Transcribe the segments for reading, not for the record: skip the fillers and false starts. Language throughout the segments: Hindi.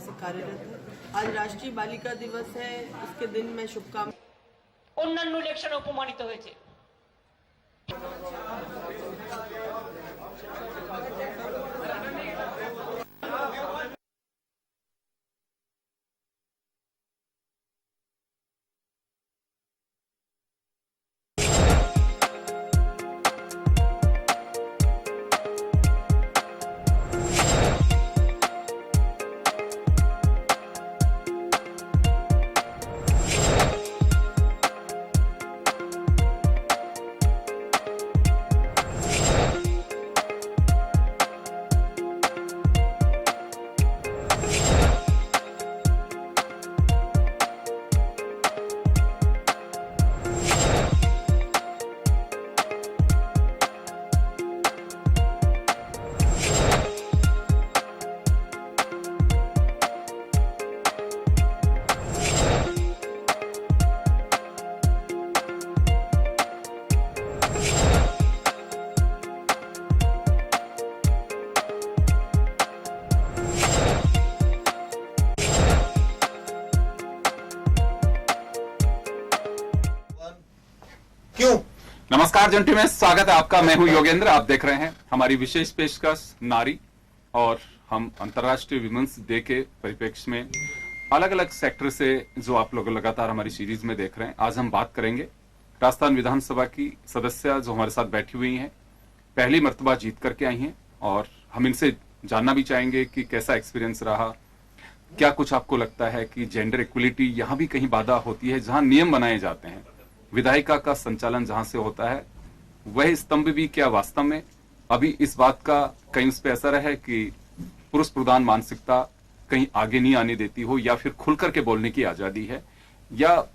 से कार्यरत है। आज राष्ट्रीय बालिका दिवस है, इसके दिन में शुभकामनाएं। অন্যান্য ইলেকশন অপমানিত হয়েছে। क्यों? नमस्कार जंटी में स्वागत है आपका। मैं हूं योगेंद्र। आप देख रहे हैं हमारी विशेष पेशकश नारी, और हम अंतर्राष्ट्रीय विमेंस डे के परिप्रेक्ष्य में अलग अलग सेक्टर से जो आप लोग लगातार हमारी सीरीज में देख रहे हैं, आज हम बात करेंगे राजस्थान विधानसभा की सदस्य जो हमारे साथ बैठी हुई हैं, पहली मर्तबा जीत करके आई हैं, और हम इनसे जानना भी चाहेंगे कि कैसा एक्सपीरियंस रहा, क्या कुछ आपको लगता है कि जेंडर इक्वलिटी यहां भी कहीं बाधा होती है। जहां नियम बनाए जाते हैं, विधायिका का संचालन जहां से होता है, वह स्तंभ भी क्या वास्तव में अभी इस बात का कहीं उस पर असर है कि पुरुष प्रधान मानसिकता कहीं आगे नहीं आने देती हो, या फिर खुल करके बोलने की आजादी है, या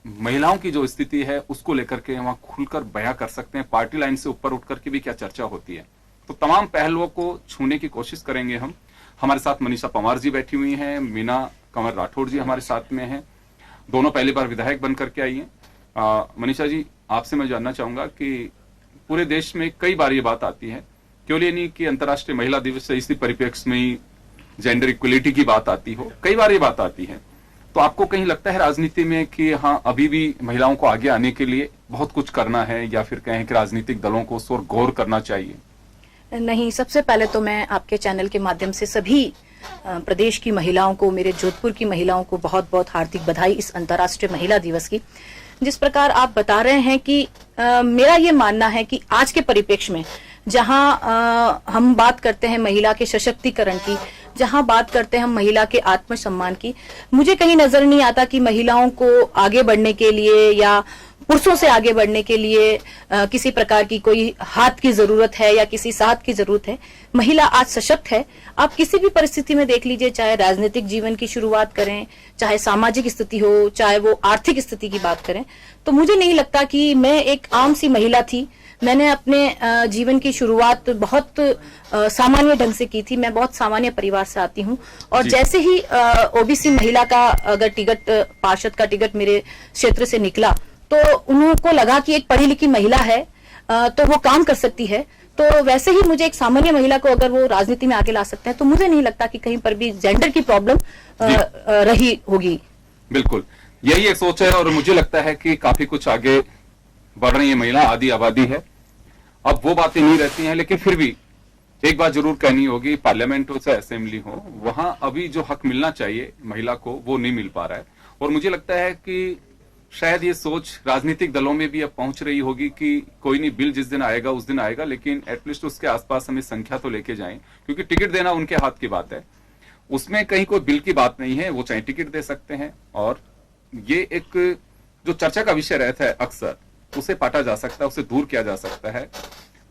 महिलाओं की जो स्थिति है उसको लेकर के वहां खुलकर बयां कर सकते हैं। पार्टी लाइन से ऊपर उठ करके भी क्या चर्चा होती है, तो तमाम पहलुओं को छूने की कोशिश करेंगे हम। हमारे साथ मनीषा पंवार जी बैठी हुई हैं, मीना कंवर राठौड़ जी हमारे साथ में हैं, दोनों पहली बार विधायक बन करके आई हैं। मनीषा जी, आपसे मैं जानना चाहूंगा कि पूरे देश में कई बार ये बात आती है, क्यों लिए नहीं कि अंतर्राष्ट्रीय महिला दिवस से इसी परिप्रेक्ष्य में ही जेंडर इक्वलिटी की बात आती हो, कई बार ये बात आती है, तो आपको कहीं लगता है राजनीति में कि हाँ अभी भी महिलाओं को आगे आने के लिए बहुत कुछ करना है, या फिर कहें कि राजनीतिक दलों को उस ओर गौर करना चाहिए? नहीं, सबसे पहले तो मैं आपके चैनल के माध्यम से सभी प्रदेश की महिलाओं को, मेरे जोधपुर की महिलाओं को बहुत बहुत हार्दिक बधाई इस अंतर्राष्ट्रीय महिला दिवस की। जिस प्रकार आप बता रहे हैं कि मेरा ये मानना है कि आज के परिप्रेक्ष्य में जहां हम बात करते हैं महिला के सशक्तिकरण की, जहां बात करते हैं हम महिला के आत्मसम्मान की, मुझे कहीं नजर नहीं आता कि महिलाओं को आगे बढ़ने के लिए या पुरुषों से आगे बढ़ने के लिए किसी प्रकार की कोई हाथ की जरूरत है या किसी साथ की जरूरत है। महिला आज सशक्त है। आप किसी भी परिस्थिति में देख लीजिए, चाहे राजनीतिक जीवन की शुरुआत करें, चाहे सामाजिक स्थिति हो, चाहे वो आर्थिक स्थिति की बात करें, तो मुझे नहीं लगता कि मैं एक आम सी महिला थी। मैंने अपने जीवन की शुरुआत बहुत सामान्य ढंग से की थी। मैं बहुत सामान्य परिवार से आती हूँ, और जैसे ही ओबीसी महिला का अगर टिकट, पार्षद का टिकट मेरे क्षेत्र से निकला, तो उनको लगा कि एक पढ़ी लिखी महिला है तो वो काम कर सकती है। तो वैसे ही मुझे एक सामान्य महिला को अगर वो राजनीति में आगे ला सकते हैं, तो मुझे नहीं लगता कि कहीं पर भी जेंडर की प्रॉब्लम रही होगी। बिल्कुल, यही एक सोच है, और मुझे लगता है कि काफी कुछ आगे बढ़ रही है महिला, आधी आबादी है। अब वो बातें नहीं रहती हैं, लेकिन फिर भी एक बात जरूर कहनी होगी, पार्लियामेंट हो चाहे असेंबली हो, वहां अभी जो हक मिलना चाहिए महिला को वो नहीं मिल पा रहा है। और मुझे लगता है कि शायद ये सोच राजनीतिक दलों में भी अब पहुंच रही होगी कि कोई नहीं, बिल जिस दिन आएगा उस दिन आएगा, लेकिन एटलीस्ट उसके आसपास हमें संख्या तो लेके जाएं, क्योंकि टिकट देना उनके हाथ की बात है। उसमें कहीं कोई बिल की बात नहीं है, वो चाहे टिकट दे सकते हैं। और ये एक जो चर्चा का विषय रहता है अक्सर, उसे पाटा जा सकता है, उसे दूर किया जा सकता है।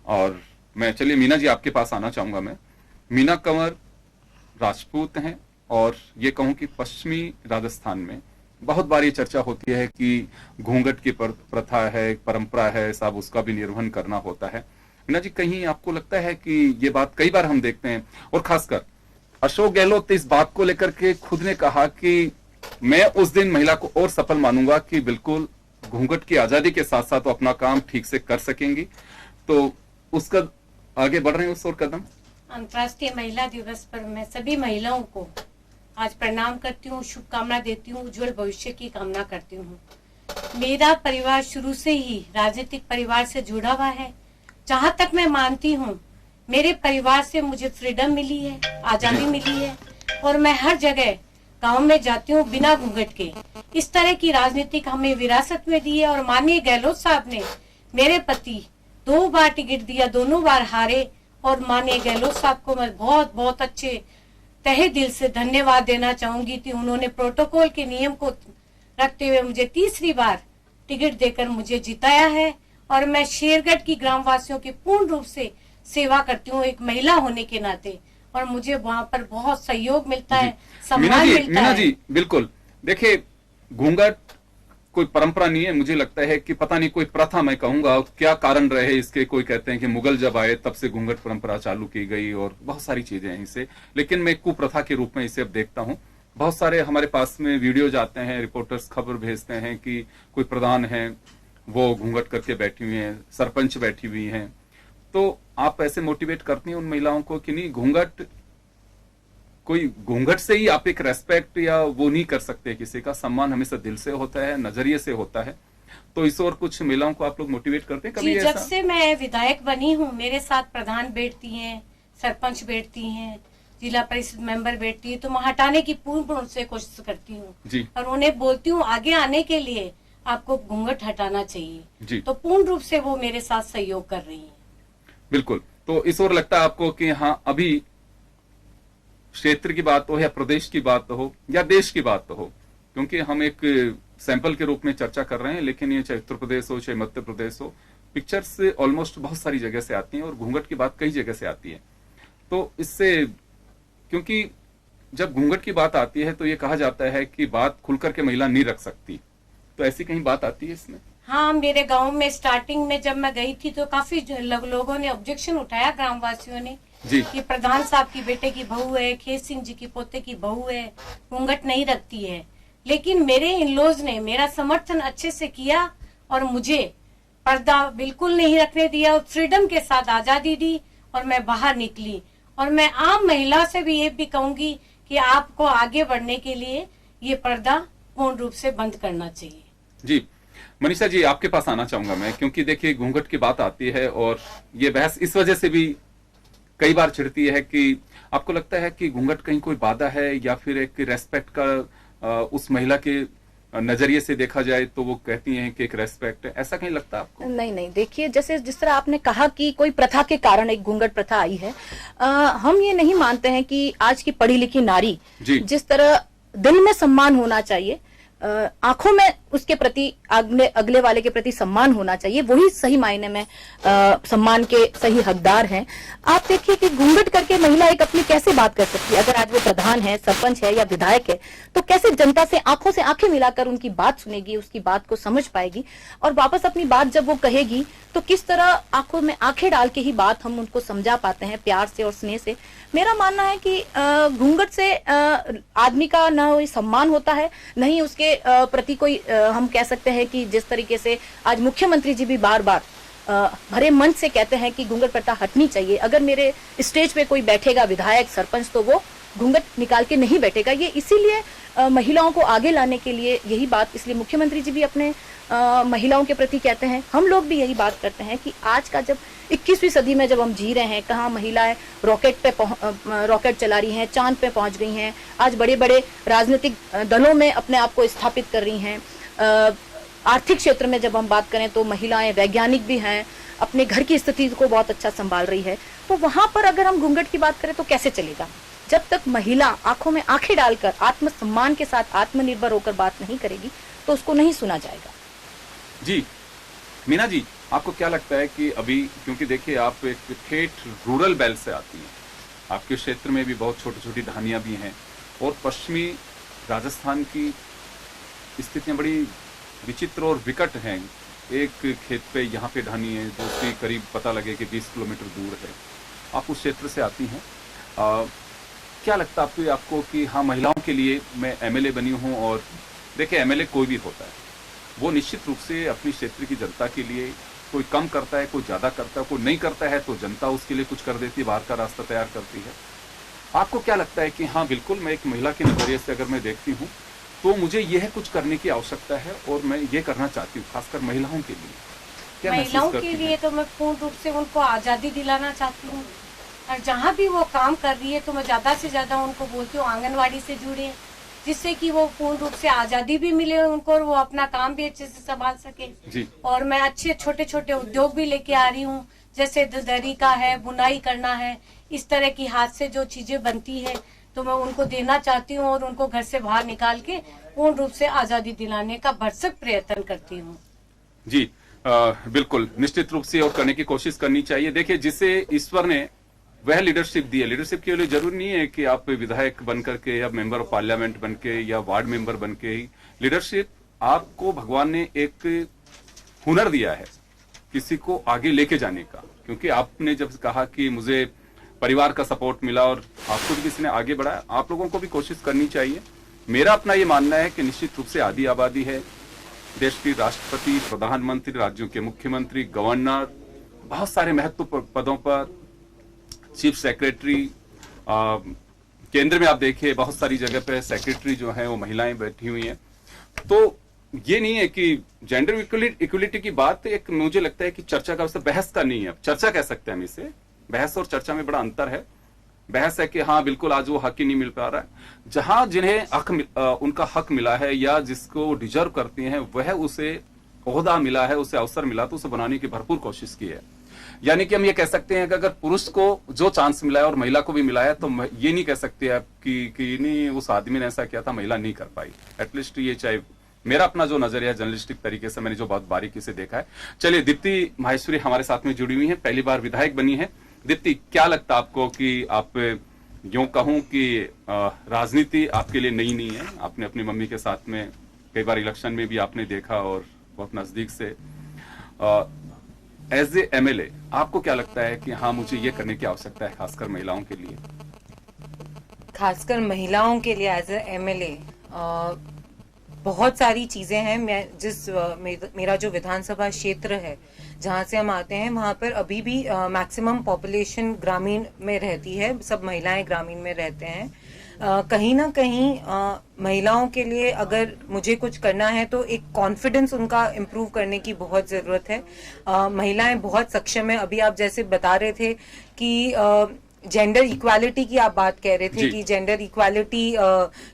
और मैं, चलिए मीना जी आपके पास आना चाहूंगा। मैं, मीना कंवर राजपूत हैं, और ये कहूं कि पश्चिमी राजस्थान में बहुत बार ये चर्चा होती है कि घूंघट की प्रथा है, एक परंपरा है, साहब उसका भी निर्वहन करना होता है। मीना जी, कहीं आपको लगता है कि ये बात कई बार हम देखते हैं, और खासकर अशोक गहलोत इस बात को लेकर के खुद ने कहा कि मैं उस दिन महिला को और सफल मानूंगा कि बिल्कुल घूंघट की आजादी के साथ साथ वो अपना काम ठीक से कर सकेंगी, तो उसका आगे बढ़ रहे हैं उस और कदम। अंतर्राष्ट्रीय महिला दिवस पर मैं सभी महिलाओं को आज प्रणाम करती हूँ, शुभकामना देती हूँ, उज्जवल भविष्य की कामना करती हूँ। मेरा परिवार शुरू से ही राजनीतिक परिवार से जुड़ा हुआ है। जहाँ तक मैं मानती हूँ, मेरे परिवार से मुझे फ्रीडम मिली है, आजादी मिली है, और मैं हर जगह गांव में जाती हूँ बिना घूंघट के। इस तरह की राजनीतिक हमें विरासत में दी है, और माननीय गहलोत साहब ने मेरे पति 2 बार टिकट दिया, दोनों बार हारे, और माननीय गहलोत साहब को मैं बहुत बहुत अच्छे तहे दिल से धन्यवाद देना चाहूंगी कि उन्होंने प्रोटोकॉल के नियम को रखते हुए मुझे तीसरी बार टिकट देकर मुझे जिताया है। और मैं शेरगढ़ की ग्रामवासियों की पूर्ण रूप से सेवा करती हूँ एक महिला होने के नाते, और मुझे वहाँ पर बहुत सहयोग मिलता है, सम्मान मिलता मीना है। जी बिल्कुल, देखिए घूंघट कोई परंपरा नहीं है, मुझे लगता है कि पता नहीं कोई प्रथा, मैं कहूंगा क्या कारण रहे इसके। कोई कहते हैं कि मुगल जब आए तब से घूंघट परंपरा चालू की गई और बहुत सारी चीजें हैं इसे, लेकिन मैं कुप्रथा के रूप में इसे अब देखता हूं। बहुत सारे हमारे पास में वीडियो जाते हैं, रिपोर्टर्स खबर भेजते हैं कि कोई प्रधान है वो घूंघट करके बैठी हुई है, सरपंच बैठी हुई हैं, तो आप ऐसे मोटिवेट करती हैं उन महिलाओं को कि नहीं घूंघट, कोई घूंघट से ही आप एक रेस्पेक्ट या वो नहीं कर सकते, किसी का सम्मान हमेशा दिल से होता है, नजरिए से होता है, तो इस और कुछ महिलाओं को आप लोग मोटिवेट करते हैं कभी जी, जब ऐसा? से मैं विधायक बनी हूँ, मेरे साथ प्रधान बैठती हैं, सरपंच बैठती हैं, जिला परिषद मेंबर बैठती है, तो मैं हटाने की पूर्ण रूप से कोशिश करती हूँ, जी और उन्हें बोलती हूँ आगे आने के लिए आपको घूंघट हटाना चाहिए, जी, तो पूर्ण रूप से वो मेरे साथ सहयोग कर रही हैं। बिल्कुल। तो इस ओर लगता है आपको कि हाँ, अभी क्षेत्र की बात हो या प्रदेश की बात हो या देश की बात हो, क्योंकि हम एक सैंपल के रूप में चर्चा कर रहे हैं, लेकिन ये चाहे उत्तर प्रदेश हो चाहे मध्य प्रदेश हो, पिक्चर्स ऑलमोस्ट बहुत सारी जगह से आती हैं और घूंघट की बात कई जगह से आती है। तो इससे, क्योंकि जब घूंघट की बात आती है तो ये कहा जाता है कि बात खुल करके महिला नहीं रख सकती, तो ऐसी कहीं बात आती है इसमें? हाँ, मेरे गांव में स्टार्टिंग में जब मैं गई थी तो काफी लोगों ने ऑब्जेक्शन उठाया, ग्रामवासियों ने, जी कि प्रधान साहब की बेटे की बहू है, खेत सिंह जी की पोते की बहू है, घूंघट नहीं रखती है। लेकिन मेरे इन-लॉज ने मेरा समर्थन अच्छे से किया और मुझे पर्दा बिल्कुल नहीं रखने दिया और फ्रीडम के साथ आजादी दी, और मैं बाहर निकली। और मैं आम महिला से भी ये भी कहूंगी कि आपको आगे बढ़ने के लिए ये पर्दा पूर्ण रूप से बंद करना चाहिए। जी, मनीषा जी आपके पास आना चाहूंगा मैं, क्योंकि देखिए घूंघट की बात आती है और ये बहस इस वजह से भी कई बार छिड़ती है कि आपको लगता है कि घूंघट कहीं कोई बाधा है या फिर एक रेस्पेक्ट का उस महिला के नजरिए से देखा जाए तो वो कहती हैं कि एक रेस्पेक्ट है, ऐसा कहीं लगता है आपको? नहीं नहीं, देखिए जैसे जिस तरह आपने कहा कि कोई प्रथा के कारण एक घूंघट प्रथा आई है, हम ये नहीं मानते हैं कि आज की पढ़ी लिखी नारी जिस तरह दिल में सम्मान होना चाहिए, आंखों में उसके प्रति अगले वाले के प्रति सम्मान होना चाहिए, वही सही मायने में सम्मान के सही हकदार हैं। आप देखिए कि घूंघट करके महिला एक अपनी कैसे बात कर सकती है, अगर आज वो प्रधान है, सरपंच है या विधायक है, तो कैसे जनता से आंखों से आंखें मिलाकर उनकी बात सुनेगी, उसकी बात को समझ पाएगी, और वापस अपनी बात जब वो कहेगी तो किस तरह आंखों में आंखें डाल के ही बात हम उनको समझा पाते हैं, प्यार से और स्नेह से। मेरा मानना है कि घूंघट से आदमी का न कोई सम्मान होता है, न ही उसके प्रति कोई हम कह सकते हैं कि जिस तरीके से आज मुख्यमंत्री जी भी बार बार भरे मन से कहते हैं कि घूंघट प्रथा हटनी चाहिए। अगर मेरे स्टेज पे कोई बैठेगा विधायक सरपंच तो वो घूंघट निकाल के नहीं बैठेगा। ये इसीलिए महिलाओं को आगे लाने के लिए यही बात, इसलिए मुख्यमंत्री जी भी अपने महिलाओं के प्रति कहते हैं, हम लोग भी यही बात करते हैं कि आज का जब 21वीं सदी में जब हम जी रहे हैं, कहाँ महिलाएं रॉकेट चला रही हैं, चांद पे पहुंच गई हैं, आज बड़े बड़े राजनीतिक दलों में अपने आप को स्थापित कर रही हैं, आर्थिक क्षेत्र में जब हम बात करें तो महिलाएं वैज्ञानिक भी हैं, अपने घर की स्थिति को बहुत अच्छा संभाल रही है, तो वहां पर अगर हम घूंघट की बात करें तो कैसे चलेगा? जब तक महिला आंखों में आंखें डालकर आत्मसम्मान के साथ आत्मनिर्भर होकर बात नहीं करेगी तो उसको नहीं सुना जाएगा। जी मीना जी, आपको क्या लगता है कि अभी, क्योंकि देखिए आप एक ठेठ रूरल बेल्ट से आती हैं, आपके क्षेत्र में भी बहुत छोटी छोटी ढानियां भी हैं और पश्चिमी राजस्थान की स्थितियां बड़ी विचित्र और विकट हैं। एक खेत पे यहाँ पे ढानी है जो कि करीब पता लगे कि 20 किलोमीटर दूर है। आप उस क्षेत्र से आती हैं, क्या लगता है आपको कि हाँ, महिलाओं के लिए, मैं एमएलए बनी हूँ और देखिए एमएलए कोई भी होता है, वो निश्चित रूप से अपनी क्षेत्र की जनता के लिए कोई कम करता है, कोई ज्यादा करता है, कोई नहीं करता है तो जनता उसके लिए कुछ कर देती है, बाहर का रास्ता तैयार करती है। आपको क्या लगता है कि हाँ बिल्कुल मैं एक महिला के नजरिए से अगर मैं देखती हूँ तो मुझे यह कुछ करने की आवश्यकता है और मैं ये करना चाहती हूँ, खासकर महिलाओं के लिए? क्या महसूस महिलाओं करती के हैं? लिए तो मैं पूर्ण रूप से उनको आजादी दिलाना चाहती हूँ, और जहाँ भी वो काम कर रही है तो मैं ज्यादा से ज्यादा उनको बोलती हूँ आंगनवाड़ी से जुड़े, जिससे कि वो पूर्ण रूप से आजादी भी मिले उनको और वो अपना काम भी अच्छे से संभाल सके। जी। और मैं अच्छे छोटे छोटे उद्योग भी लेके आ रही हूँ, जैसे दरी का है, बुनाई करना है, इस तरह की हाथ से जो चीजें बनती है तो मैं उनको देना चाहती हूँ और उनको घर से बाहर निकाल के पूर्ण रूप से आजादी दिलाने का भरसक प्रयत्न करती हूँ। जी बिल्कुल, निश्चित रूप से और करने की कोशिश करनी चाहिए। देखिए, जिसे ईश्वर ने वह लीडरशिप दी है, लीडरशिप के लिए जरूरी नहीं है कि आप विधायक बन करके या मेंबर ऑफ पार्लियामेंट बन के या वार्ड मेंबर बन के ही लीडरशिप, आपको भगवान ने एक हुनर दिया है किसी को आगे लेके जाने का। क्योंकि आपने जब कहा कि मुझे परिवार का सपोर्ट मिला और आपको भी किसी ने आगे बढ़ाया, आप लोगों को भी कोशिश करनी चाहिए। मेरा अपना ये मानना है कि निश्चित रूप से आधी आबादी है, देश की राष्ट्रपति, प्रधानमंत्री, राज्यों के मुख्यमंत्री, गवर्नर, बहुत सारे महत्वपूर्ण पदों पर, चीफ सेक्रेटरी, केंद्र में आप देखिए बहुत सारी जगह पे सेक्रेटरी जो है वो महिलाएं बैठी हुई हैं। तो ये नहीं है कि जेंडर इक्वलिटी की बात एक, मुझे लगता है कि चर्चा का, बहस का नहीं है, चर्चा कह सकते हैं हम इसे। बहस और चर्चा में बड़ा अंतर है। बहस है कि हाँ बिल्कुल आज वो हक ही नहीं मिल पा रहा है। जहां जिन्हें उनका हक मिला है या जिसको डिजर्व करती हैं वह उसे ओहदा मिला है, उसे अवसर मिला, तो उसे बनाने की भरपूर कोशिश की है। यानी कि हम ये कह सकते हैं कि अगर पुरुष को जो चांस मिला है और महिला को भी मिला है तो ये नहीं कह सकते आप कि नहीं उस आदमी ने ऐसा किया था, महिला नहीं कर पाई। एटलीस्ट ये, चाहे मेरा अपना जो नजरिया है जर्नलिस्टिक तरीके से मैंने जो बहुत बारीकी से देखा है। चलिए, दीप्ति माहेश्वरी हमारे साथ में जुड़ी हुई है, पहली बार विधायक बनी है। दीप्ति, क्या लगता आपको कि आप यूं कहूं कि राजनीति आपके लिए नई नहीं है, आपने अपनी मम्मी के साथ में कई बार इलेक्शन में भी आपने देखा और बहुत नजदीक से। एज ए एमएलए आपको क्या लगता है कि हाँ मुझे ये करने की आवश्यकता है खासकर महिलाओं के लिए? खासकर महिलाओं के लिए एज ए एमएलए बहुत सारी चीजें हैं। मेरा जो विधानसभा क्षेत्र है जहाँ से हम आते हैं, वहाँ पर अभी भी मैक्सिमम पॉपुलेशन ग्रामीण में रहती है, सब महिलाएं ग्रामीण में रहते हैं। कहीं ना कहीं महिलाओं के लिए अगर मुझे कुछ करना है तो एक कॉन्फिडेंस उनका इम्प्रूव करने की बहुत ज़रूरत है। महिलाएं बहुत सक्षम है। अभी आप जैसे बता रहे थे कि जेंडर इक्वालिटी की आप बात कह रहे थे कि जेंडर इक्वालिटी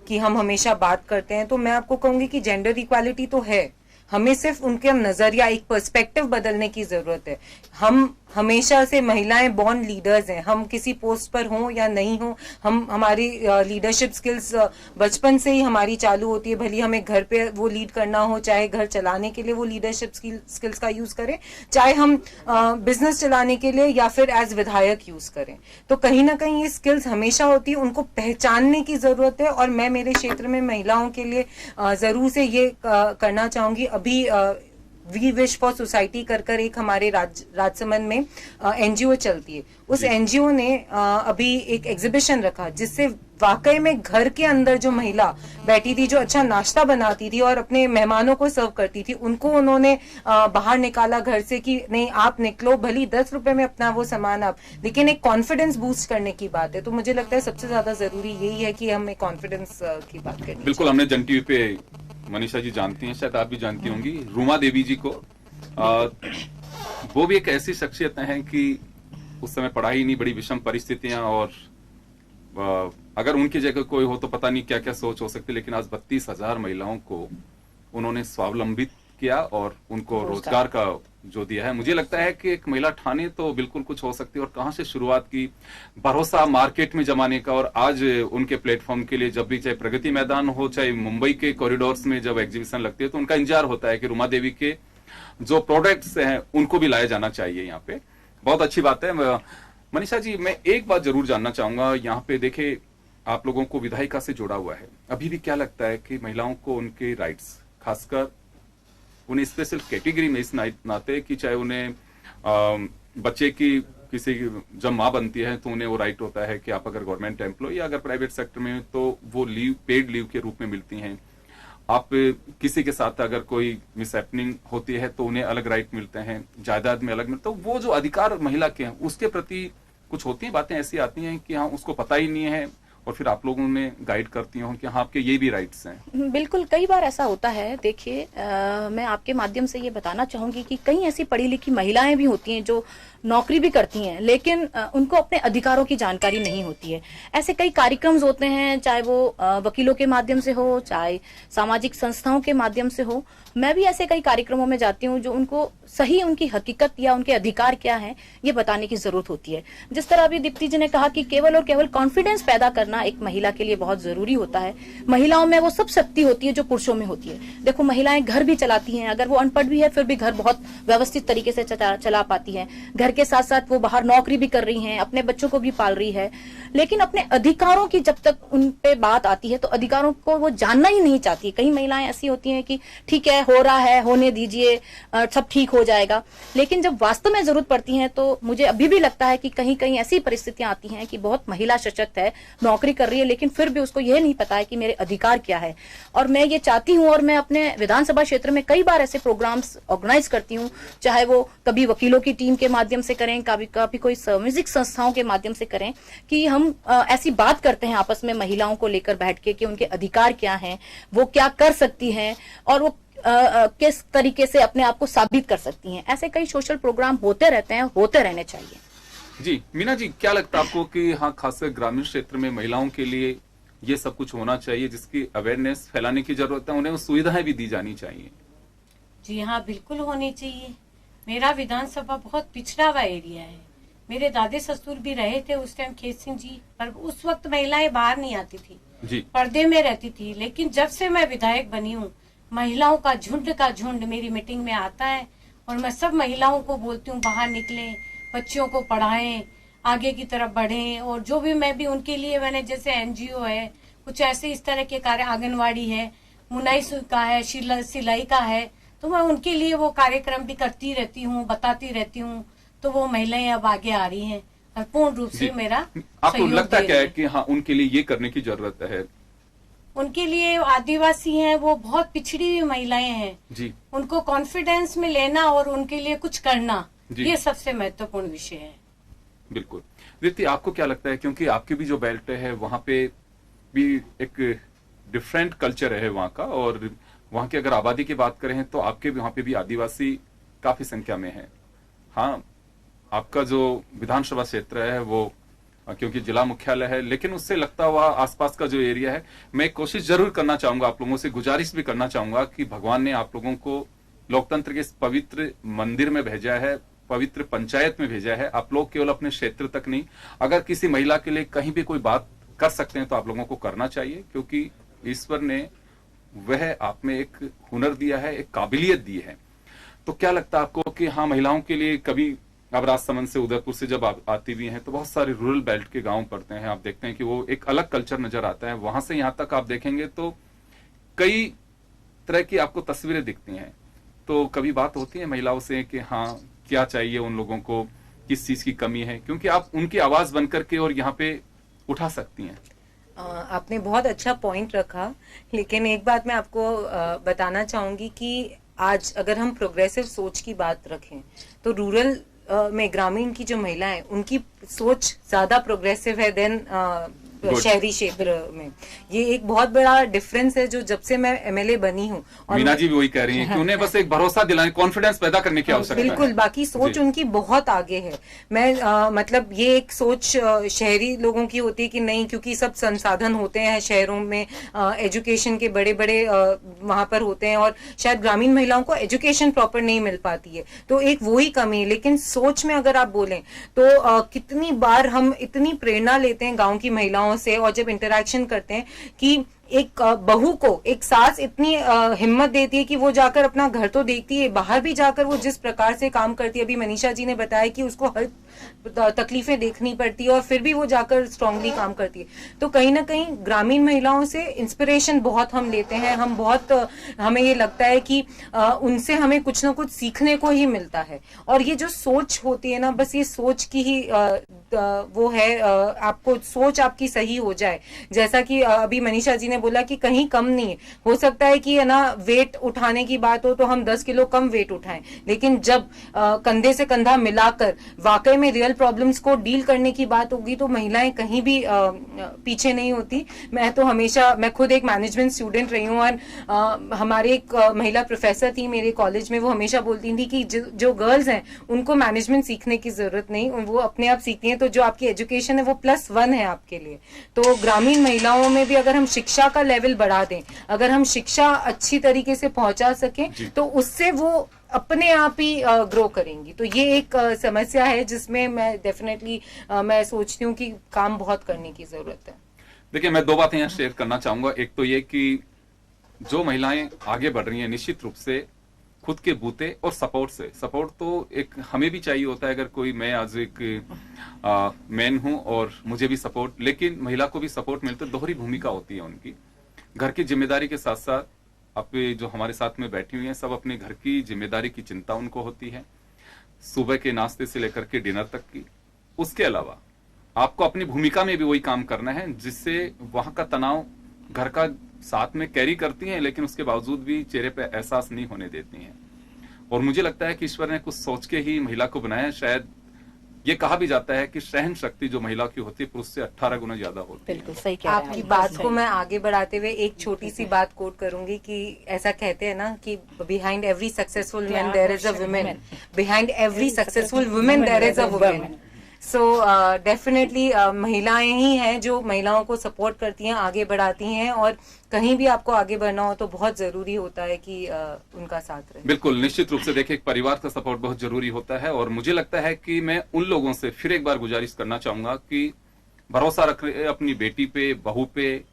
की हम हमेशा बात करते हैं, तो मैं आपको कहूंगी कि जेंडर इक्वालिटी तो है, हमें सिर्फ उनके नजरिया, एक पर्सपेक्टिव बदलने की जरूरत है। हम हमेशा से महिलाएं बॉर्न लीडर्स हैं, हम किसी पोस्ट पर हों या नहीं हों, हमारी लीडरशिप स्किल्स बचपन से ही हमारी चालू होती है। भले हमें घर पे वो लीड करना हो, चाहे घर चलाने के लिए वो लीडरशिप स्किल्स का यूज करें, चाहे हम बिजनेस चलाने के लिए या फिर एज विधायक यूज करें, तो कहीं ना कहीं ये स्किल्स हमेशा होती है, उनको पहचानने की जरूरत है। और मैं मेरे क्षेत्र में महिलाओं के लिए जरूर से ये करना चाहूंगी। अभी वी विश फॉर सोसाइटी कर एक हमारे राजसमंद में एनजीओ चलती है। उस एनजीओ ने अभी एक एग्जीबिशन रखा जिससे वाकई में घर के अंदर जो महिला बैठी थी, जो अच्छा नाश्ता बनाती थी और अपने मेहमानों को सर्व करती थी, उनको उन्होंने बाहर निकाला घर से कि नहीं आप निकलो, भली 10 रुपए में अपना वो सामान आप, लेकिन एक कॉन्फिडेंस बूस्ट करने की बात है। तो मुझे लगता है सबसे ज्यादा जरूरी यही है कि हमें कॉन्फिडेंस की बात करनी। बिल्कुल, हमने जन टीवी पे मनीषा जी जानती हैं, शायद आप भी जानती होंगी, रूमा देवी जी को। वो भी एक ऐसी शख्सियत है कि उस समय पढ़ाई नहीं, बड़ी विषम परिस्थितियां, और अगर उनकी जगह कोई हो तो पता नहीं क्या क्या सोच हो सकती, लेकिन आज 32,000 महिलाओं को उन्होंने स्वावलंबित किया और उनको रोजगार का जो दिया है। मुझे लगता है कि एक महिला ठाने तो बिल्कुल कुछ हो सकती है, और कहां से शुरुआत की, भरोसा मार्केट में जमाने का। और आज उनके प्लेटफॉर्म के लिए जब भी, चाहे प्रगति मैदान हो, चाहे मुंबई के कॉरिडोर्स में जब एग्जीबिशन लगती है, तो उनका इंतजार होता है कि रुमा देवी के जो प्रोडक्ट्स हैं उनको भी लाया जाना चाहिए यहाँ पे। बहुत अच्छी बात है। मनीषा जी, मैं एक बात जरूर जानना चाहूंगा, यहाँ पे देखे आप लोगों को विधायिका से जोड़ा हुआ है, अभी भी क्या लगता है कि महिलाओं को उनके राइट्स, खासकर उन्हें स्पेशल कैटेगरी में इस नाते कि चाहे उन्हें बच्चे की किसी जब माँ बनती है तो उन्हें वो राइट होता है कि आप अगर गवर्नमेंट एम्प्लॉय या अगर प्राइवेट सेक्टर में तो वो लीव, पेड लीव के रूप में मिलती हैं। आप किसी के साथ अगर कोई मिसहैपनिंग होती है तो उन्हें अलग राइट मिलते हैं, जायदाद में अलग मिलता है। वो जो अधिकार महिला के हैं उसके प्रति कुछ होती है बातें ऐसी आती हैं कि हाँ उसको पता ही नहीं है, और फिर आप लोगों ने गाइड करती हो कि हाँ आपके ये भी राइट्स हैं? बिल्कुल, कई बार ऐसा होता है। देखिए, मैं आपके माध्यम से ये बताना चाहूंगी कि कई ऐसी पढ़ी लिखी महिलाएं भी होती हैं जो नौकरी भी करती हैं, लेकिन उनको अपने अधिकारों की जानकारी नहीं होती है। ऐसे कई कार्यक्रम होते हैं, चाहे वो वकीलों के माध्यम से हो, चाहे सामाजिक संस्थाओं के माध्यम से हो। मैं भी ऐसे कई कार्यक्रमों में जाती हूँ जो उनको सही उनकी हकीकत या उनके अधिकार क्या है ये बताने की जरूरत होती है। जिस तरह अभी दीप्ति जी ने कहा कि केवल और केवल कॉन्फिडेंस पैदा करना एक महिला के लिए बहुत जरूरी होता है। महिलाओं में वो सब शक्ति होती है जो पुरुषों में होती है। देखो, महिलाएं घर भी चलाती हैं, अगर वो अनपढ़ भी है फिर भी घर बहुत व्यवस्थित तरीके से चला पाती है। घर के साथ साथ वो बाहर नौकरी भी कर रही हैं, अपने बच्चों को भी पाल रही है। लेकिन अपने अधिकारों की जब तक उन पे बात आती है तो अधिकारों को वो जानना ही नहीं चाहती। कई महिलाएं ऐसी होती हैं कि ठीक है, हो रहा है, होने दीजिए, सब ठीक हो जाएगा। लेकिन जब वास्तव में जरूरत पड़ती है तो मुझे अभी भी लगता है कि कहीं कहीं ऐसी परिस्थितियां आती हैं कि बहुत महिला सशक्त है, नौकरी कर रही है, लेकिन फिर भी उसको यह नहीं पता है कि मेरे अधिकार क्या है। और मैं ये चाहती हूं, और मैं अपने विधानसभा क्षेत्र में कई बार ऐसे प्रोग्राम्स ऑर्गेनाइज करती हूं, चाहे वो कभी वकीलों की टीम के माध्यम से करें, कभी कोई सामाजिक संस्थाओं के माध्यम से करें, कि हम ऐसी बात करते हैं आपस में महिलाओं को लेकर बैठ के कि उनके अधिकार क्या हैं, वो क्या कर सकती हैं और वो किस तरीके से अपने आप को साबित कर सकती हैं। ऐसे कई सोशल प्रोग्राम होते रहते हैं, होते रहने चाहिए। जी मीना जी, क्या लगता है आपको कि हाँ खासकर ग्रामीण क्षेत्र में महिलाओं के लिए ये सब कुछ होना चाहिए, जिसकी अवेयरनेस फैलाने की जरूरत है, उन्हें सुविधाएं भी दी जानी चाहिए? जी हाँ, बिल्कुल होनी चाहिए। मेरा विधानसभा बहुत पिछड़ा हुआ एरिया है। मेरे दादे ससुर भी रहे थे उस टाइम, खेत सिंह जी, पर उस वक्त महिलाएं बाहर नहीं आती थी जी, पर्दे में रहती थी। लेकिन जब से मैं विधायक बनी हूँ, महिलाओं का झुंड मेरी मीटिंग में आता है और मैं सब महिलाओं को बोलती हूँ बाहर निकलें, बच्चियों को पढ़ाएं, आगे की तरफ बढ़ें। और जो भी मैं भी उनके लिए, मैंने जैसे एनजीओ है, कुछ ऐसे इस तरह के कार्य, आंगनवाड़ी है, मुनाई का है, सिलाई का है, तो मैं उनके लिए वो कार्यक्रम भी करती रहती हूँ, बताती रहती हूँ। तो वो महिलाएं अब आगे आ रही हैं और पूर्ण रूप से मेरा आपको लगता क्या है कि हाँ उनके लिए ये करने की जरूरत है? उनके लिए आदिवासी हैं, वो बहुत पिछड़ी हुई महिलाएं हैं जी, उनको कॉन्फिडेंस में लेना और उनके लिए कुछ करना, ये सबसे महत्वपूर्ण विषय है। बिल्कुल। दीप्ति, आपको क्या लगता है, क्योंकि आपकी भी जो बेल्ट है वहां पे भी एक डिफरेंट कल्चर है वहां का, और वहां की अगर आबादी की बात करें तो आपके वहां पे भी आदिवासी काफी संख्या में है। हाँ, आपका जो विधानसभा क्षेत्र है वो क्योंकि जिला मुख्यालय है, लेकिन उससे लगता हुआ आसपास का जो एरिया है, मैं कोशिश जरूर करना चाहूंगा, आप लोगों से गुजारिश भी करना चाहूंगा कि भगवान ने आप लोगों को लोकतंत्र के इस पवित्र मंदिर में भेजा है, पवित्र पंचायत में भेजा है। आप लोग केवल अपने क्षेत्र तक नहीं, अगर किसी महिला के लिए कहीं भी कोई बात कर सकते हैं तो आप लोगों को करना चाहिए, क्योंकि ईश्वर ने वह आप में एक हुनर दिया है, एक काबिलियत दी है। तो क्या लगता है आपको कि हाँ महिलाओं के लिए, कभी अब राजसमंद से, उदयपुर से जब आप आती भी हैं तो बहुत सारे रूरल बेल्ट के गांव पड़ते हैं, आप देखते हैं कि वो एक अलग कल्चर नजर आता है। वहां से यहाँ तक आप देखेंगे तो कई तरह की आपको तस्वीरें दिखती हैं। तो कभी बात होती है महिलाओं से कि हाँ क्या चाहिए उन लोगों को, किस चीज की कमी है, क्योंकि आप उनकी आवाज बनकर के और यहाँ पे उठा सकती हैं। आपने बहुत अच्छा पॉइंट रखा, लेकिन एक बात मैं आपको बताना चाहूंगी कि आज अगर हम प्रोग्रेसिव सोच की बात रखें तो रूरल में ग्रामीण की जो महिलाएं, उनकी सोच ज्यादा प्रोग्रेसिव है देन शहरी क्षेत्र में। ये एक बहुत बड़ा डिफरेंस है जो जब से मैं एमएलए बनी हूँ। और मीना जी भी वही कह रही हैं कि उन्हें बस एक भरोसा दिलाने, कॉन्फिडेंस पैदा करने की आवश्यकता है। बिल्कुल, बाकी सोच उनकी बहुत आगे है। मैं मतलब ये एक सोच शहरी लोगों की होती है कि नहीं, क्योंकि सब संसाधन होते हैं शहरों में, एजुकेशन के बड़े बड़े वहां पर होते हैं, और शायद ग्रामीण महिलाओं को एजुकेशन प्रॉपर नहीं मिल पाती है, तो एक वो ही कमी है। लेकिन सोच में अगर आप बोलें तो कितनी बार हम इतनी प्रेरणा लेते हैं गाँव की महिलाओं से, और जब इंटरेक्शन करते हैं कि एक बहू को एक सास इतनी हिम्मत देती है कि वो जाकर अपना घर तो देखती है, बाहर भी जाकर वो जिस प्रकार से काम करती है। अभी मनीषा जी ने बताया कि उसको हर तकलीफें देखनी पड़ती है और फिर भी वो जाकर स्ट्रांगली काम करती है। तो कहीं ना कहीं ग्रामीण महिलाओं से इंस्पिरेशन बहुत हम लेते हैं, हम बहुत हमें ये लगता है कि उनसे हमें कुछ ना कुछ सीखने को ही मिलता है। और ये जो सोच होती है ना, बस ये सोच की ही वो है, आपको सोच आपकी सही हो जाए। जैसा कि अभी मनीषा जी ने बोला कि कहीं कम नहीं है। हो सकता है कि है ना वेट उठाने की बात हो तो हम 10 किलो कम वेट उठाएं, लेकिन जब कंधे से कंधा मिलाकर वाकई में रियल प्रॉब्लम्स को डील करने की बात होगी तो महिलाएं कहीं भी पीछे नहीं होती। मैं खुद एक मैनेजमेंट स्टूडेंट रही हूँ और हमारे एक महिला प्रोफेसर थी मेरे कॉलेज में, वो हमेशा बोलती थी कि जो गर्ल्स हैं उनको मैनेजमेंट सीखने की जरूरत नहीं, वो अपने आप सीखती हैं। तो जो आपकी एजुकेशन है वो +1 है आपके लिए। तो ग्रामीण महिलाओं में भी अगर हम शिक्षा का लेवल बढ़ा दें, अगर हम शिक्षा अच्छी तरीके से पहुंचा सकें तो उससे वो अपने आप ही ग्रो करेंगी। तो ये एक समस्या है जिसमें मैं डेफिनेटली मैं सोचती हूँ कि काम बहुत करने की जरूरत है। देखिए, मैं 2 बातें यहाँ शेयर करना चाहूंगा। एक तो ये कि जो महिलाएं आगे बढ़ रही हैं निश्चित रूप से खुद के बूते और सपोर्ट तो एक हमें भी चाहिए होता है। अगर कोई, मैं आज एक मैन हूं और मुझे भी सपोर्ट, लेकिन महिला को भी सपोर्ट मिलता है। दोहरी भूमिका होती है उनकी, घर की जिम्मेदारी के साथ साथ अब जो हमारे साथ में बैठी हुई हैं सब अपने घर की जिम्मेदारी की चिंता उनको होती है, सुबह के नाश्ते से लेकर के डिनर तक की। उसके अलावा आपको अपनी भूमिका में भी वही काम करना है जिससे वहां का तनाव घर का साथ में कैरी करती हैं, लेकिन उसके बावजूद भी चेहरे पे एहसास नहीं होने देती हैं। और मुझे लगता है कि ईश्वर ने कुछ सोच के ही महिला को बनाया। शायद ये कहा भी जाता है कि सहन शक्ति जो महिला की होती है पुरुष से 18 गुना ज्यादा होती है। बिल्कुल सही कह रहे हैं आपकी आप। बात को मैं आगे बढ़ाते हुए एक छोटी सी बात कोट करूंगी कि ऐसा कहते हैं ना कि behind every successful man there is a women, behind every successful women there is a women. So definitely महिलाएं ही हैं जो महिलाओं को सपोर्ट करती हैं, आगे बढ़ाती हैं, और कहीं भी आपको आगे बढ़ना हो तो बहुत जरूरी होता है कि उनका साथ रहे। बिल्कुल, निश्चित रूप से देखिए परिवार का सपोर्ट बहुत जरूरी होता है। और मुझे लगता है कि मैं उन लोगों से फिर एक बार गुजारिश करना चाहूंगा कि भरोसा रखें अपनी बेटी पे, बहू पे,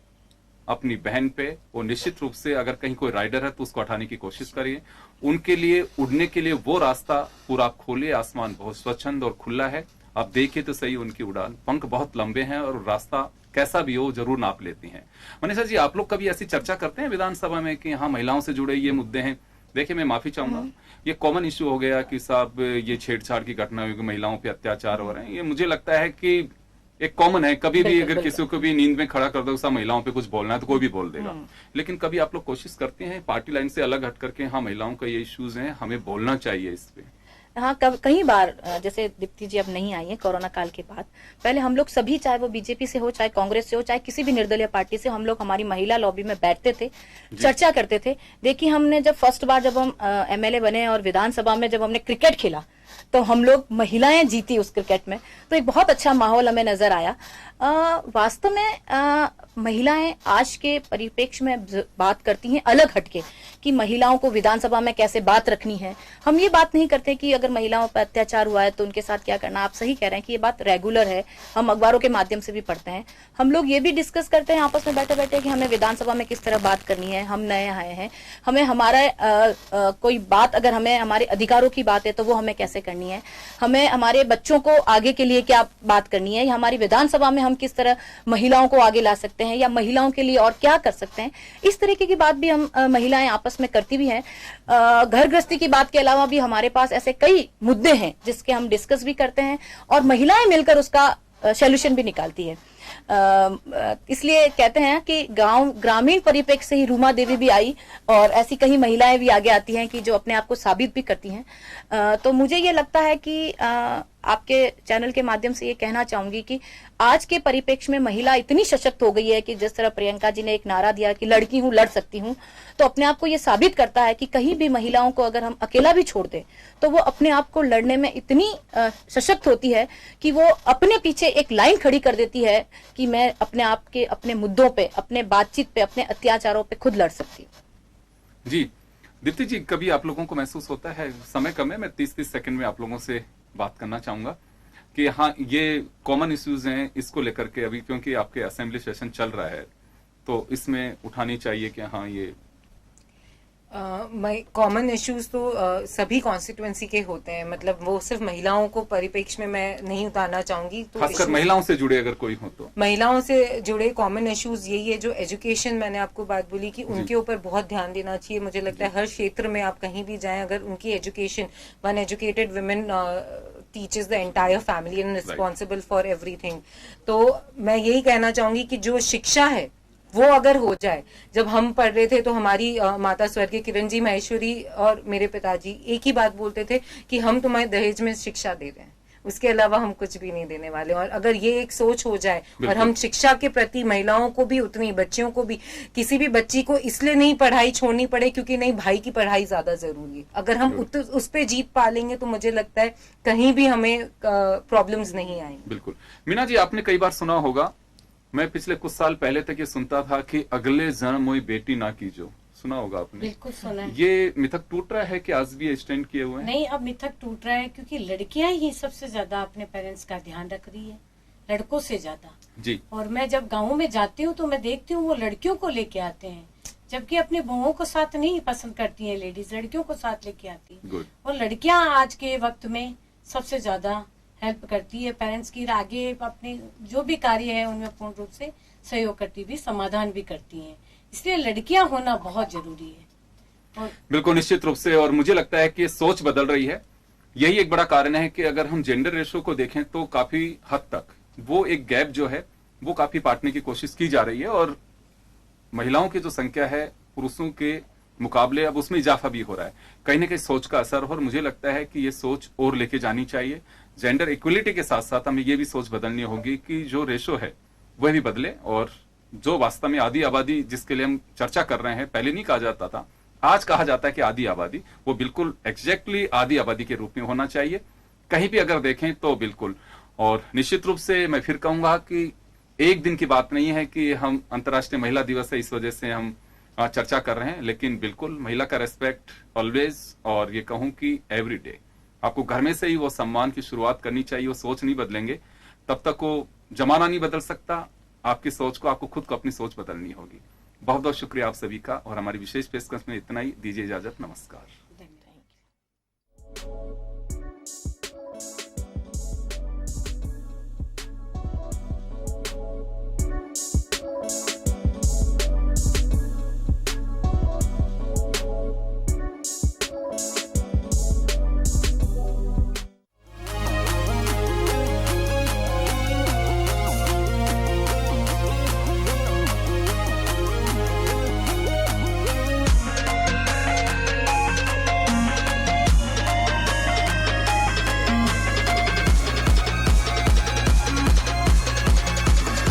अपनी बहन पे। और निश्चित रूप से अगर कहीं कोई राइडर है तो उसको हटाने की कोशिश करिए। उनके लिए उड़ने के लिए वो रास्ता पूरा खोले। आसमान बहुत स्वच्छंद और खुला है, आप देखिए तो सही उनकी उड़ान, पंख बहुत लंबे हैं और रास्ता कैसा भी हो जरूर नाप लेती हैं। मनीषा जी, आप लोग कभी ऐसी चर्चा करते हैं विधानसभा में कि हाँ महिलाओं से जुड़े ये मुद्दे हैं? देखिए, मैं माफी चाहूंगा, ये कॉमन इश्यू हो गया कि साहब ये छेड़छाड़ की घटना हुई, महिलाओं पे अत्याचार हो रहे हैं। ये मुझे लगता है कि एक कॉमन है, कभी भी अगर किसी को भी नींद में खड़ा कर दो सब महिलाओं पे कुछ बोलना है तो कोई भी बोल देगा। लेकिन कभी आप लोग कोशिश करते हैं पार्टी लाइन से अलग हट करके हाँ महिलाओं का ये इश्यूज है, हमें बोलना चाहिए इस पे? हाँ, कई बार, जैसे दीप्ति जी अब नहीं आई है कोरोना काल के बाद, पहले हम लोग सभी, चाहे वो बीजेपी से हो, चाहे कांग्रेस से हो, चाहे किसी भी निर्दलीय पार्टी से, हम लोग हमारी महिला लॉबी में बैठते थे, चर्चा करते थे। देखिए, हमने जब फर्स्ट बार जब हम एमएलए बने और विधानसभा में जब हमने क्रिकेट खेला तो हम लोग महिलाएं जीती उस क्रिकेट में, तो एक बहुत अच्छा माहौल हमें नजर आया। वास्तव में महिलाएं आज के परिप्रेक्ष्य में बात करती हैं अलग हटके कि महिलाओं को विधानसभा में कैसे बात रखनी है। हम ये बात नहीं करते कि अगर महिलाओं पर अत्याचार हुआ है तो उनके साथ क्या करना। आप सही कह रहे हैं कि ये बात रेगुलर है, हम अखबारों के माध्यम से भी पढ़ते हैं। हम लोग ये भी डिस्कस करते हैं आपस में बैठे बैठे कि हमें विधानसभा में किस तरह बात करनी है। हम नए आए हैं, हमें हमारा कोई बात, अगर हमें हमारे अधिकारों की बात है तो वो हमें कैसे करनी है, हमें हमारे बच्चों को आगे के लिए क्या बात करनी है, या हमारी विधानसभा में हम किस तरह महिलाओं को आगे ला सकते हैं या महिलाओं के लिए और क्या कर सकते हैं। इस तरीके की बात भी हम महिलाएं आपस में करती भी हैं। घर गृहस्थी की बात के अलावा भी हमारे पास ऐसे कई मुद्दे हैं जिसके हम डिस्कस भी करते हैं और महिलाएं मिलकर उसका सॉल्यूशन भी निकालती है। इसलिए कहते हैं कि ग्रामीण परिप्रेक्ष्य से ही रूमा देवी भी आई और ऐसी कई महिलाएं भी आगे आती हैं कि जो अपने आप को साबित भी करती हैं। तो मुझे ये लगता है कि आपके चैनल के माध्यम से ये कहना चाहूंगी कि आज के परिप्रेक्ष्य में महिला इतनी सशक्त हो गई है कि जिस तरह प्रियंका जी ने एक नारा दिया कि लड़की हूं, लड़ सकती हूं, तो अपने आप को ये साबित करता है कि कहीं भी महिलाओं को अगर हम अकेला भी छोड़ दें तो वो अपने आप को लड़ने में इतनी सशक्त होती है कि वो अपने पीछे एक लाइन खड़ी कर देती है कि मैं अपने आप के अपने मुद्दों पे, अपने बातचीत पे, अपने अत्याचारों पे खुद लड़ सकती हूँ। जी दीप्ति जी, कभी आप लोगों को महसूस होता है, समय कम है, मैं 30-30 सेकंड में आप लोगों से बात करना चाहूंगा कि हाँ ये कॉमन इश्यूज हैं, इसको लेकर के अभी क्योंकि आपके असेंबली सेशन चल रहा है तो इसमें उठानी चाहिए कि हाँ ये कॉमन इश्यूज तो सभी कॉन्स्टिट्यूएंसी के होते हैं, मतलब वो सिर्फ महिलाओं को परिप्रेक्ष्य में मैं नहीं उतारना चाहूंगी। तो खासकर महिलाओं से जुड़े अगर कोई हो तो महिलाओं से जुड़े कॉमन इश्यूज यही है, जो एजुकेशन, मैंने आपको बात बोली कि उनके ऊपर बहुत ध्यान देना चाहिए। मुझे लगता है हर क्षेत्र में आप कहीं भी जाएं, अगर उनकी education, one educated women teaches the entire family and responsible for everything. तो मैं यही कहना चाहूंगी कि जो शिक्षा है वो अगर हो जाए, जब हम पढ़ रहे थे तो हमारी माता स्वर्गीय किरण जी महेश्वरी और मेरे पिताजी एक ही बात बोलते थे कि हम तुम्हें दहेज में शिक्षा दे रहे हैं, उसके अलावा हम कुछ भी नहीं देने वाले। और अगर ये एक सोच हो जाए और हम शिक्षा के प्रति महिलाओं को भी उतनी, बच्चियों को भी, किसी भी बच्ची को इसलिए नहीं पढ़ाई छोड़नी पड़े क्योंकि नहीं भाई की पढ़ाई ज्यादा जरूरी है, अगर हम उस पे जीत पा लेंगे तो मुझे लगता है कहीं भी हमें प्रॉब्लम्स नहीं आएंगी। बिल्कुल। मीना जी, आपने कई बार सुना होगा, मैं पिछले कुछ साल पहले तक ये सुनता था कि अगले जन्म मोई बेटी ना कीजो, सुना होगा आपने? बिल्कुल सुना है। ये मिथक टूट रहा है कि आज भी स्टैंड किए हुए हैं? नहीं, अब मिथक टूट रहा है क्योंकि लड़कियां ही सबसे ज्यादा अपने पेरेंट्स का ध्यान रख रही है, लड़कों से ज्यादा। जी। और मैं जब गाँव में जाती हूँ तो मैं देखती हूँ वो लड़कियों को लेके आते हैं, जबकि अपने बहुओं को साथ नहीं पसंद करती है लेडीज, लड़कियों को साथ लेके आती है। गुड। और लड़कियां आज के वक्त में सबसे ज्यादा हेल्प करती है पेरेंट्स की, आगे अपने जो भी कार्य है उनमें पूर्ण रूप से सहयोग करती भी, समाधान भी करती हैं, इसलिए लड़कियां होना बहुत जरूरी है। और बिल्कुल, निश्चित रूप से। और मुझे लगता है कि ये सोच बदल रही है, यही एक बड़ा कारण है कि अगर हम जेंडर रेशो को देखें तो काफी हद तक वो एक गैप जो है वो काफी पाटने की कोशिश की जा रही है, और महिलाओं की जो संख्या है पुरुषों के मुकाबले अब उसमें इजाफा भी हो रहा है, कहीं ना कहीं सोच का असर। और मुझे लगता है कि ये सोच और लेके जानी चाहिए। जेंडर इक्वलिटी के साथ साथ हमें ये भी सोच बदलनी होगी कि जो रेशो है वह भी बदले, और जो वास्तव में आधी आबादी जिसके लिए हम चर्चा कर रहे हैं, पहले नहीं कहा जाता था, आज कहा जाता है कि आधी आबादी, वो बिल्कुल एग्जैक्टली आधी आबादी के रूप में होना चाहिए, कहीं भी अगर देखें तो बिल्कुल। और निश्चित रूप से मैं फिर कहूंगा कि एक दिन की बात नहीं है कि हम अंतर्राष्ट्रीय महिला दिवस है इस वजह से हम चर्चा कर रहे हैं, लेकिन बिल्कुल महिला का रेस्पेक्ट ऑलवेज, और ये कहूं कि एवरी डे आपको घर में से ही वो सम्मान की शुरुआत करनी चाहिए। वो सोच नहीं बदलेंगे तब तक वो जमाना नहीं बदल सकता, आपकी सोच को, आपको खुद को अपनी सोच बदलनी होगी। बहुत बहुत शुक्रिया आप सभी का, और हमारी विशेष पेशकश में इतना ही। दीजिए इजाजत, नमस्कार।